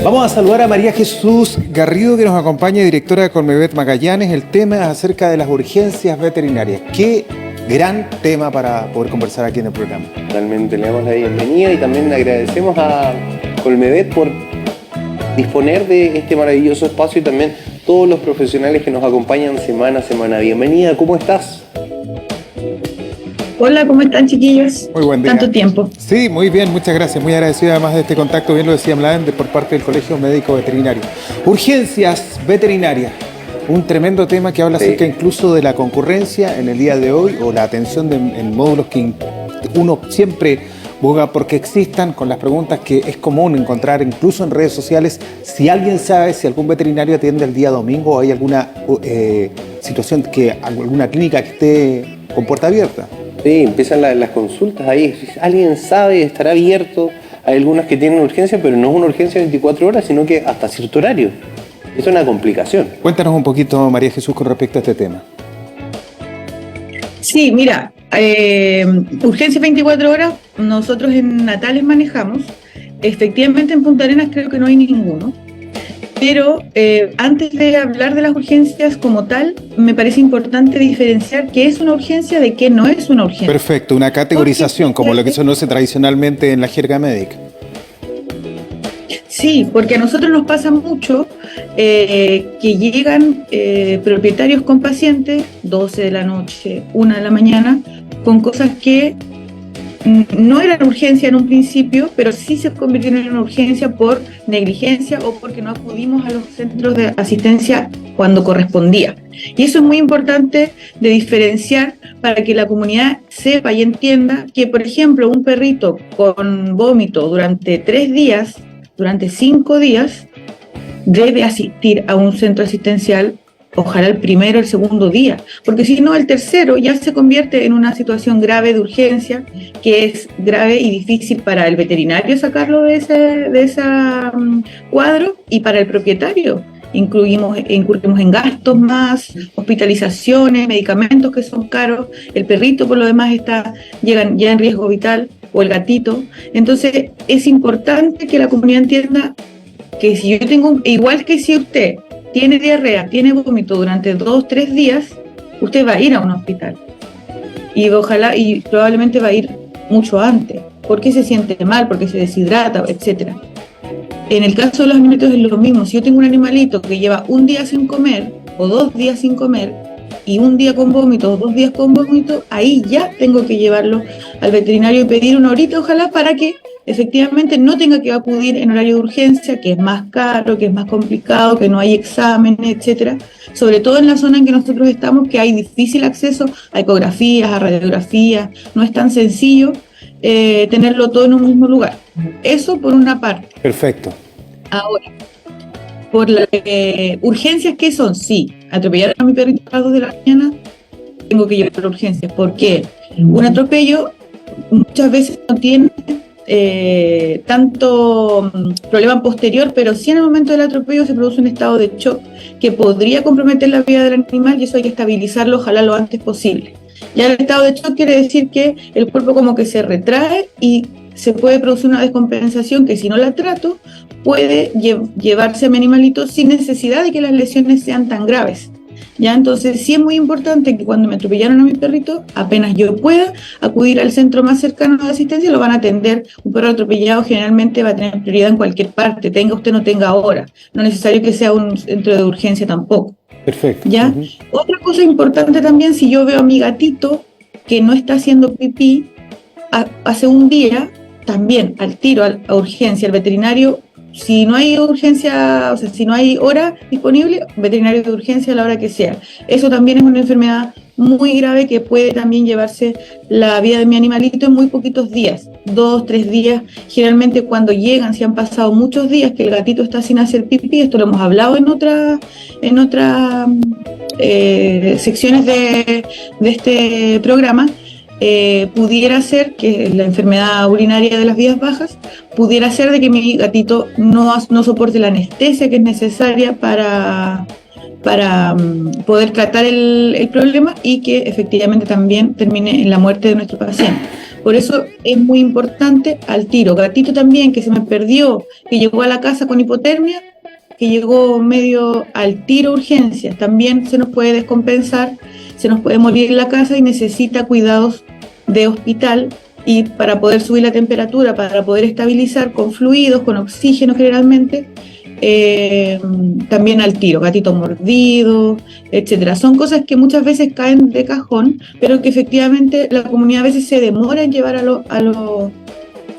Vamos a saludar a María Jesús Garrido, que nos acompaña, directora de Colmevet Magallanes. El tema es acerca de las urgencias veterinarias. Qué gran tema para poder conversar aquí en el programa. Realmente le damos la bienvenida y también agradecemos a Colmevet por disponer de este maravilloso espacio y también todos los profesionales que nos acompañan semana a semana. Bienvenida, ¿cómo estás? Hola, ¿cómo están, chiquillos? Muy buen día. Tanto tiempo. Sí, muy bien, muchas gracias. Muy agradecido además de este contacto, bien lo decía Mladen, por parte del Colegio Médico Veterinario. Urgencias veterinarias, un tremendo tema que habla acerca incluso de la concurrencia en el día de hoy o la atención en módulos que uno siempre busca porque existan, con las preguntas que es común encontrar incluso en redes sociales. Si alguien sabe si algún veterinario atiende el día domingo o hay alguna situación, alguna clínica que esté con puerta abierta. Sí, empiezan las consultas ahí. ¿Alguien sabe? ¿Estará abierto? Hay algunas que tienen urgencia, pero no es una urgencia 24 horas, sino que hasta cierto horario. Es una complicación. Cuéntanos un poquito, María Jesús, con respecto a este tema. Sí, mira, urgencias 24 horas, nosotros en Natales manejamos. Efectivamente, en Punta Arenas creo que no hay ninguno. Pero antes de hablar de las urgencias como tal, me parece importante diferenciar qué es una urgencia de qué no es una urgencia. Perfecto, una categorización, como lo que se conoce tradicionalmente en la jerga médica. Sí, porque a nosotros nos pasa mucho que llegan propietarios con pacientes, 12 de la noche, 1 de la mañana, con cosas que no eran urgencia en un principio, pero sí se convirtieron en una urgencia por negligencia o porque no acudimos a los centros de asistencia cuando correspondía. Y eso es muy importante de diferenciar para que la comunidad sepa y entienda que, por ejemplo, un perrito con vómito durante 3 días, durante 5 días, debe asistir a un centro asistencial. Ojalá el primero, el segundo día, porque si no, el tercero ya se convierte en una situación grave de urgencia, que es grave y difícil para el veterinario sacarlo de ese cuadro y para el propietario. Incurrimos en gastos más, hospitalizaciones, medicamentos que son caros, el perrito por lo demás llega ya en riesgo vital, o el gatito. Entonces es importante que la comunidad entienda que si yo tengo, igual que si usted tiene diarrea, tiene vómito durante 2-3 días, usted va a ir a un hospital. Y probablemente va a ir mucho antes, porque se siente mal, porque se deshidrata, etc. En el caso de los animalitos es lo mismo. Si yo tengo un animalito que lleva 1 día sin comer, o 2 días sin comer, y 1 día con vómito, o 2 días con vómito, ahí ya tengo que llevarlo al veterinario y pedir una horita, ojalá, para que efectivamente no tenga que acudir en horario de urgencia, que es más caro, que es más complicado, que no hay exámenes, etcétera. Sobre todo en la zona en que nosotros estamos, que hay difícil acceso a ecografías, a radiografías, no es tan sencillo tenerlo todo en un mismo lugar. Eso por una parte. Perfecto. Ahora, por las urgencias, ¿qué son? Sí, atropellar a mi perrito a las 2 de la mañana, tengo que llevar a urgencias. ¿Por qué? Un atropello muchas veces no tiene tanto problema posterior, pero sí en el momento del atropello se produce un estado de shock que podría comprometer la vida del animal, y eso hay que estabilizarlo, ojalá lo antes posible. Ya el estado de shock quiere decir que el cuerpo como que se retrae y se puede producir una descompensación que, si no la trato, puede llevarse a mi animalito sin necesidad de que las lesiones sean tan graves. Ya, entonces sí es muy importante que cuando me atropellaron a mi perrito, apenas yo pueda acudir al centro más cercano de asistencia, lo van a atender. Un perro atropellado generalmente va a tener prioridad en cualquier parte, tenga usted no tenga hora, no es necesario que sea un centro de urgencia tampoco. Perfecto. ¿Ya? Otra cosa importante también, si yo veo a mi gatito que no está haciendo pipí hace un día, también al tiro, a urgencia, al veterinario. Si no hay urgencia, o sea, si no hay hora disponible, veterinario de urgencia a la hora que sea. Eso también es una enfermedad muy grave que puede también llevarse la vida de mi animalito en muy poquitos días, 2-3 días. Generalmente cuando llegan, si han pasado muchos días que el gatito está sin hacer pipí, esto lo hemos hablado en otras secciones de este programa, pudiera ser que la enfermedad urinaria de las vías bajas, pudiera ser de que mi gatito no soporte la anestesia que es necesaria para poder tratar el problema, y que efectivamente también termine en la muerte de nuestro paciente. Por eso es muy importante al tiro. Gatito también, que se me perdió, que llegó a la casa con hipotermia, que llegó medio al tiro urgencias, también se nos puede descompensar, se nos puede morir en la casa y necesita cuidados de hospital, y para poder subir la temperatura, para poder estabilizar con fluidos, con oxígeno generalmente, también al tiro, gatito mordido, etcétera. Son cosas que muchas veces caen de cajón, pero que efectivamente la comunidad a veces se demora en llevar a los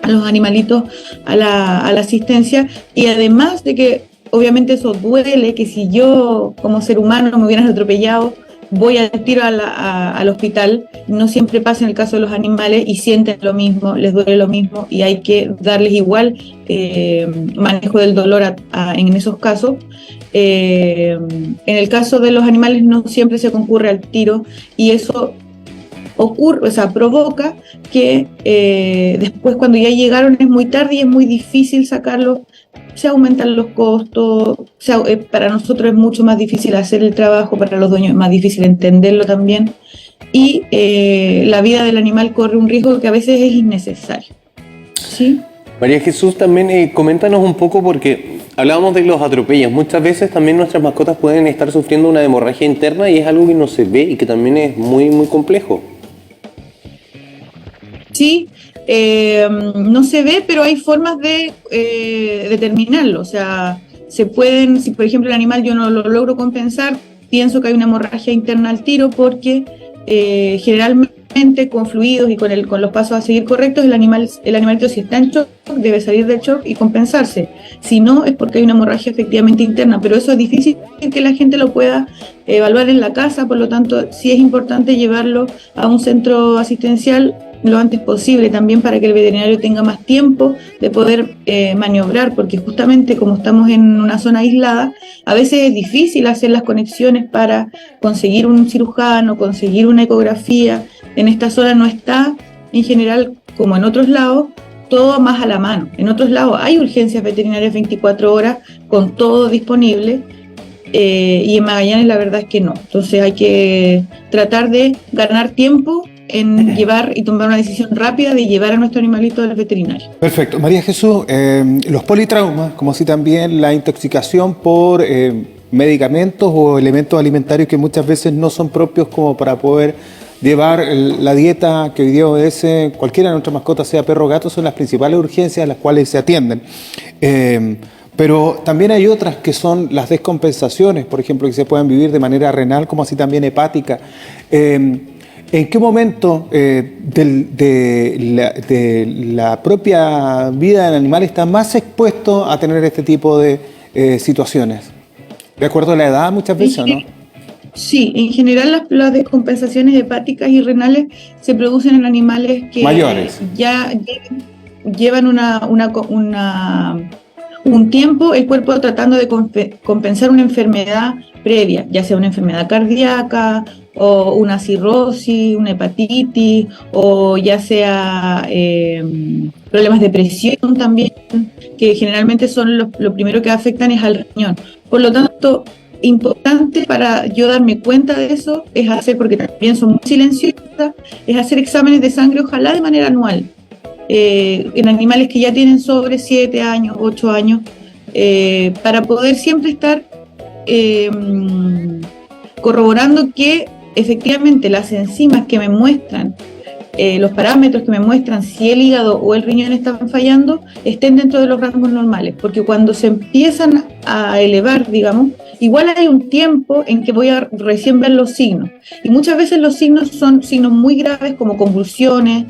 animalitos a la asistencia, y además de que obviamente eso duele, que si yo como ser humano me hubieran atropellado, voy al tiro al hospital. No siempre pasa en el caso de los animales y sienten lo mismo, les duele lo mismo, y hay que darles igual manejo del dolor en esos casos. En el caso de los animales no siempre se concurre al tiro, y eso ocurre, o sea, provoca que después, cuando ya llegaron, es muy tarde y es muy difícil sacarlos. Se aumentan los costos, para nosotros es mucho más difícil hacer el trabajo, para los dueños es más difícil entenderlo también, y la vida del animal corre un riesgo que a veces es innecesario. ¿Sí? María Jesús, también coméntanos un poco, porque hablábamos de los atropellos. Muchas veces también nuestras mascotas pueden estar sufriendo una hemorragia interna, y es algo que no se ve y que también es muy, muy complejo. Sí, no se ve, pero hay formas de determinarlo. O sea, se pueden, si por ejemplo el animal yo no lo logro compensar, pienso que hay una hemorragia interna al tiro, porque generalmente con fluidos y con los pasos a seguir correctos, el animalito, si está en shock, debe salir del shock y compensarse. Si no, es porque hay una hemorragia efectivamente interna, pero eso es difícil que la gente lo pueda evaluar en la casa. Por lo tanto, sí es importante llevarlo a un centro asistencial lo antes posible, también para que el veterinario tenga más tiempo de poder maniobrar, porque justamente como estamos en una zona aislada, a veces es difícil hacer las conexiones para conseguir un cirujano, conseguir una ecografía. En esta zona no está, en general, como en otros lados, todo más a la mano. En otros lados hay urgencias veterinarias 24 horas con todo disponible, y en Magallanes la verdad es que no. Entonces hay que tratar de ganar tiempo en llevar y tomar una decisión rápida de llevar a nuestro animalito al veterinario. Perfecto. María Jesús, los politraumas, como así también la intoxicación por medicamentos o elementos alimentarios que muchas veces no son propios como para poder llevar la dieta que hoy día obedece cualquiera de nuestras mascotas, sea perro o gato, son las principales urgencias a las cuales se atienden. Pero también hay otras que son las descompensaciones, por ejemplo, que se pueden vivir de manera renal, como así también hepática. ¿En qué momento de la propia vida del animal está más expuesto a tener este tipo de situaciones? ¿De acuerdo a la edad muchas veces o no? Sí, en general las descompensaciones hepáticas y renales se producen en animales que mayores, ya llevan un tiempo el cuerpo tratando de compensar una enfermedad previa, ya sea una enfermedad cardíaca o una cirrosis, una hepatitis, o ya sea problemas de presión también, que generalmente son lo primero que afectan es al riñón. Por lo tanto, importante para yo darme cuenta de eso es hacer, porque también son muy silenciosas, es hacer exámenes de sangre, ojalá de manera anual, en animales que ya tienen sobre 7 años, 8 años, para poder siempre estar corroborando que efectivamente las enzimas que me muestran, los parámetros que me muestran si el hígado o el riñón están fallando, estén dentro de los rangos normales, porque cuando se empiezan a elevar, digamos, igual hay un tiempo en que voy a recién ver los signos, y muchas veces los signos son signos muy graves como convulsiones,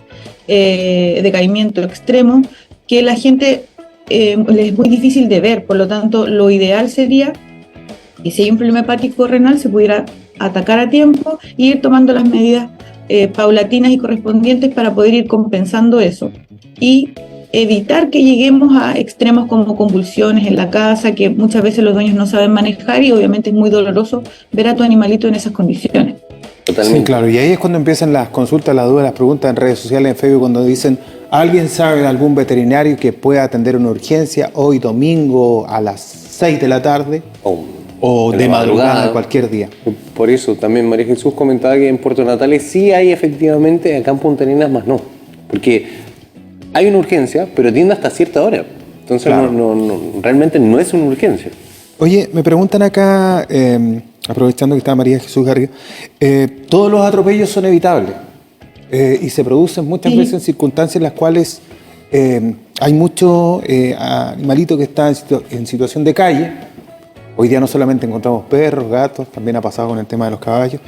decaimiento extremo, que la gente les es muy difícil de ver. Por lo tanto, lo ideal sería que si hay un problema hepático renal se pudiera atacar a tiempo e ir tomando las medidas paulatinas y correspondientes para poder ir compensando eso y evitar que lleguemos a extremos como convulsiones en la casa, que muchas veces los dueños no saben manejar, y obviamente es muy doloroso ver a tu animalito en esas condiciones. Totalmente. Sí, claro, y ahí es cuando empiezan las consultas, las dudas, las preguntas en redes sociales, en Facebook, cuando dicen, ¿alguien sabe de algún veterinario que pueda atender una urgencia hoy domingo a las 6 de la tarde? O de madrugada, cualquier día. Por eso también María Jesús comentaba que en Puerto Natales sí hay efectivamente, acá en Punta Arenas más no. Porque hay una urgencia, pero atiende hasta cierta hora. Entonces Claro. realmente no es una urgencia. Oye, me preguntan acá, aprovechando que está María Jesús Garrido, todos los atropellos son evitables y se producen muchas Sí. veces en circunstancias en las cuales hay mucho animalito que está en situación de calle. Hoy día no solamente encontramos perros, gatos, también ha pasado con el tema de los caballos.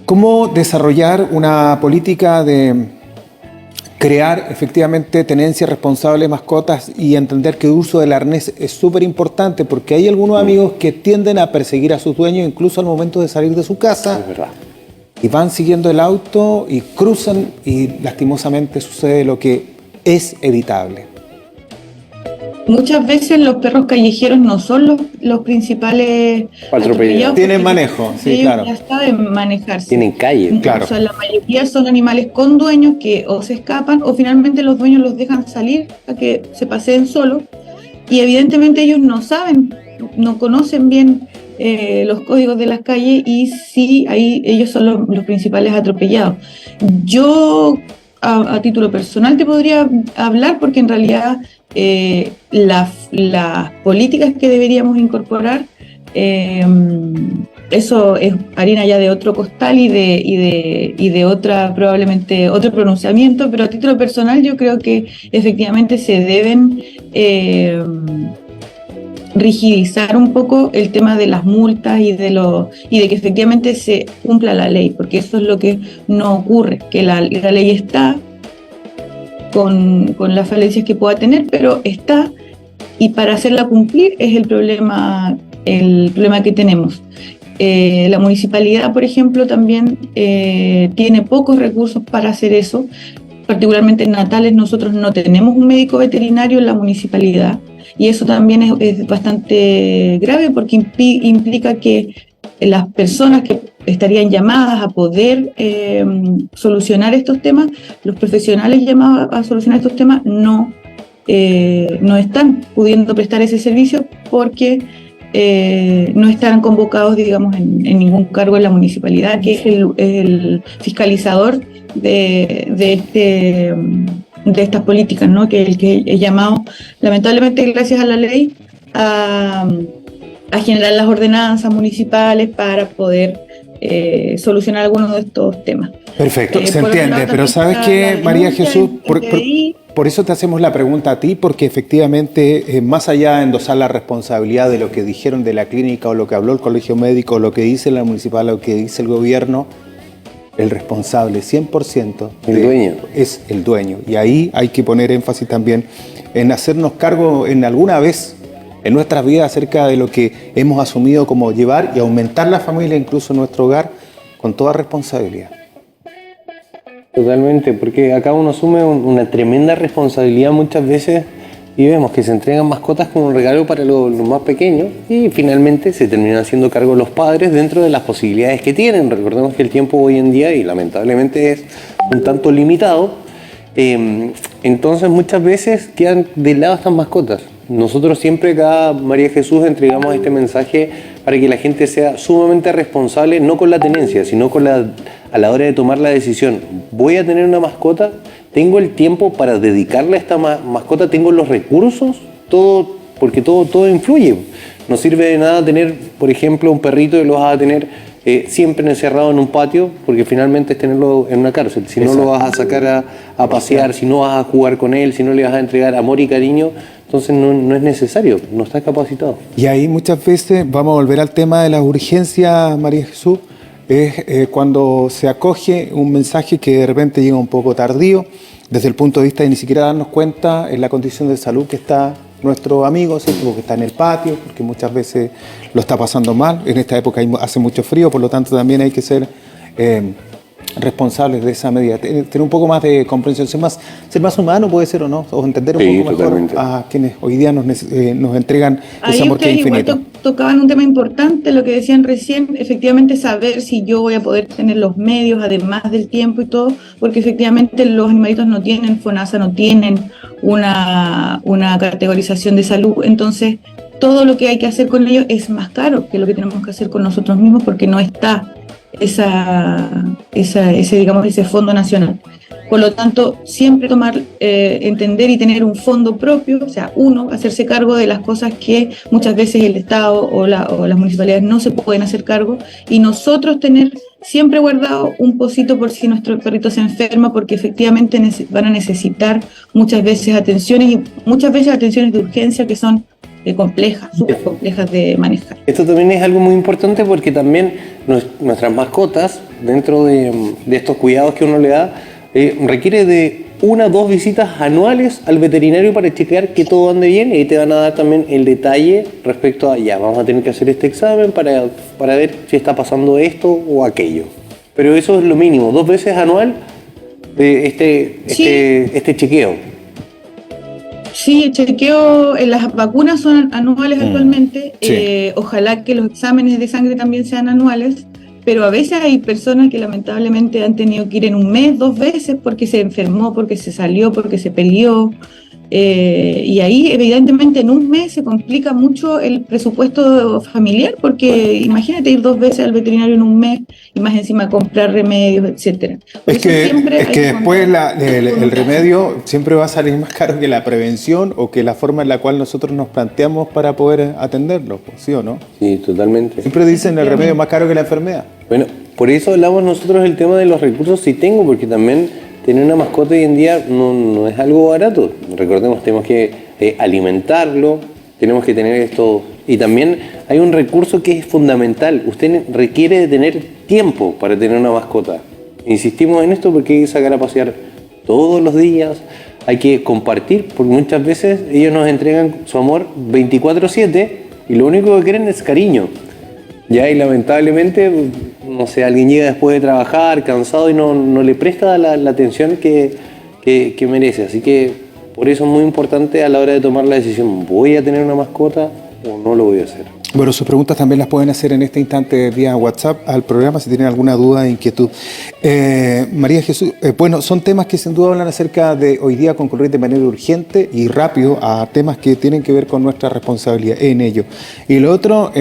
¿Cómo desarrollar una política de crear efectivamente tenencia responsable de mascotas y entender que el uso del arnés es súper importante? Porque hay algunos amigos que tienden a perseguir a sus dueños incluso al momento de salir de su casa Es verdad. y van siguiendo el auto y cruzan y lastimosamente sucede lo que es evitable. Muchas veces los perros callejeros no son los principales atropellados. Tienen porque manejo, sí, ellos claro. ya saben manejarse. Tienen calle. Claro. O sea, la mayoría son animales con dueños que o se escapan o finalmente los dueños los dejan salir a que se paseen solos. Y evidentemente ellos no saben, no conocen bien los códigos de las calles y sí, ahí ellos son los principales atropellados. Yo, a título personal, te podría hablar porque en realidad las políticas que deberíamos incorporar, eso es harina ya de otro costal y de otra, probablemente otro pronunciamiento, pero a título personal yo creo que efectivamente se deben rigidizar un poco el tema de las multas y de que efectivamente se cumpla la ley, porque eso es lo que no ocurre, que la ley está con las falencias que pueda tener, pero está, y para hacerla cumplir es el problema que tenemos. La municipalidad, por ejemplo, también tiene pocos recursos para hacer eso. Particularmente en Natales nosotros no tenemos un médico veterinario en la municipalidad y eso también es bastante grave porque implica que las personas que estarían llamadas a poder solucionar estos temas, los profesionales llamados a solucionar estos temas no están pudiendo prestar ese servicio porque no están convocados, digamos, en ningún cargo en la municipalidad, que es el fiscalizador de estas políticas, ¿no? Que es llamado, lamentablemente, gracias a la ley, a generar las ordenanzas municipales para poder solucionar algunos de estos temas. Perfecto, se Por otro entiende, lado, pero también ¿sabes está qué, la María denuncia Jesús? en Por eso te hacemos la pregunta a ti, porque efectivamente, más allá de endosar la responsabilidad de lo que dijeron de la clínica o lo que habló el colegio médico, o lo que dice la municipal o lo que dice el gobierno, el responsable 100% El dueño. es el dueño. Y ahí hay que poner énfasis también en hacernos cargo en alguna vez en nuestras vidas acerca de lo que hemos asumido como llevar y aumentar la familia, incluso en nuestro hogar, con toda responsabilidad. Totalmente, porque acá uno asume una tremenda responsabilidad muchas veces y vemos que se entregan mascotas como un regalo para los más pequeños y finalmente se terminan haciendo cargo los padres dentro de las posibilidades que tienen. Recordemos que el tiempo hoy en día, y lamentablemente es un tanto limitado, entonces muchas veces quedan de lado estas mascotas. Nosotros siempre acá, María Jesús, entregamos este mensaje para que la gente sea sumamente responsable, no con la tenencia, sino a la hora de tomar la decisión. ¿Voy a tener una mascota? ¿Tengo el tiempo para dedicarle a esta mascota? ¿Tengo los recursos? Todo, porque todo influye. No sirve de nada tener, por ejemplo, un perrito y lo vas a tener siempre encerrado en un patio, porque finalmente es tenerlo en una cárcel. Si no lo vas a sacar a pasear, si no vas a jugar con él, si no le vas a entregar amor y cariño, entonces no es necesario, no estás capacitado. Y ahí muchas veces, vamos a volver al tema de las urgencias, María Jesús, es cuando se acoge un mensaje que de repente llega un poco tardío, desde el punto de vista de ni siquiera darnos cuenta en la condición de salud que está nuestro amigo, ¿cierto? Porque está en el patio, porque muchas veces lo está pasando mal. En esta época hace mucho frío, por lo tanto también hay que ser responsables de esa medida. Tener un poco más de comprensión, ser más humano puede ser o no, o entender un Sí, poco mejor totalmente. a quienes hoy día nos entregan ahí ese amor que es ustedes igual infinito. tocaban un tema importante, lo que decían recién, efectivamente saber si yo voy a poder tener los medios, además del tiempo y todo, porque efectivamente los animalitos no tienen FONASA, no tienen una categorización de salud, entonces todo lo que hay que hacer con ellos es más caro que lo que tenemos que hacer con nosotros mismos porque no está ese fondo nacional. Por lo tanto, siempre entender y tener un fondo propio, o sea, hacerse cargo de las cosas que muchas veces el Estado o las municipalidades no se pueden hacer cargo, y nosotros tener siempre guardado un pocito por si nuestro perrito se enferma, porque efectivamente van a necesitar muchas veces atenciones de urgencia que son complejas, súper complejas de manejar. Esto también es algo muy importante porque también nuestras mascotas, dentro de estos cuidados que uno le da, requiere de 1 o 2 visitas anuales al veterinario para chequear que todo ande bien, y ahí te van a dar también el detalle respecto a, ya, vamos a tener que hacer este examen para ver si está pasando esto o aquello. Pero eso es lo mínimo, 2 veces anual este chequeo. Sí, el chequeo, las vacunas son anuales actualmente, sí. Ojalá que los exámenes de sangre también sean anuales, pero a veces hay personas que lamentablemente han tenido que ir en un mes, 2 veces, porque se enfermó, porque se salió, porque se peleó, y ahí evidentemente en un mes se complica mucho el presupuesto familiar, porque imagínate ir 2 veces al veterinario en un mes y más encima comprar remedios, etcétera. Es que después el remedio siempre va a salir más caro que la prevención o que la forma en la cual nosotros nos planteamos para poder atenderlo, ¿sí o no? Sí, totalmente. Siempre dicen el remedio es más caro que la enfermedad. Bueno, por eso hablamos nosotros el tema de los recursos si tengo, porque también tener una mascota hoy en día no es algo barato. Recordemos, tenemos que alimentarlo, tenemos que tener esto. Y también hay un recurso que es fundamental. Usted requiere de tener tiempo para tener una mascota. Insistimos en esto porque hay que sacar a pasear todos los días, hay que compartir, porque muchas veces ellos nos entregan su amor 24/7 y lo único que quieren es cariño. Ya, y lamentablemente, no sé, alguien llega después de trabajar cansado y no le presta la atención que merece. Así que por eso es muy importante a la hora de tomar la decisión, ¿voy a tener una mascota o no lo voy a hacer? Bueno, sus preguntas también las pueden hacer en este instante vía WhatsApp al programa si tienen alguna duda e inquietud. María Jesús, bueno, son temas que sin duda hablan acerca de hoy día concurrir de manera urgente y rápido a temas que tienen que ver con nuestra responsabilidad en ello. Y lo otro,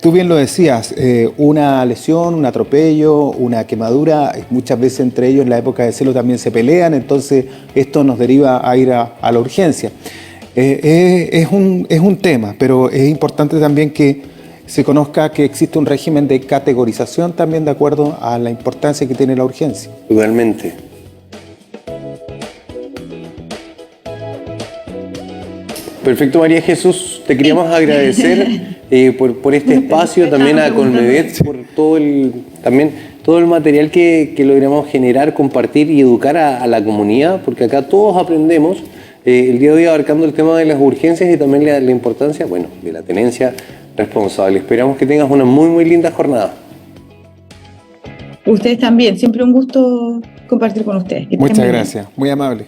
tú bien lo decías, una lesión, un atropello, una quemadura, muchas veces entre ellos en la época de celo también se pelean, entonces esto nos deriva a ir a la urgencia. Es un tema, pero es importante también que se conozca que existe un régimen de categorización también de acuerdo a la importancia que tiene la urgencia. Totalmente. Perfecto, María Jesús, te queríamos agradecer por este espacio, también a Colmedet por todo el material que logramos generar, compartir y educar a la comunidad, porque acá todos aprendemos. El día de hoy abarcando el tema de las urgencias y también la importancia, bueno, de la tenencia responsable. Esperamos que tengas una muy, muy linda jornada. Ustedes también, siempre un gusto compartir con ustedes. Muchas gracias, muy amable.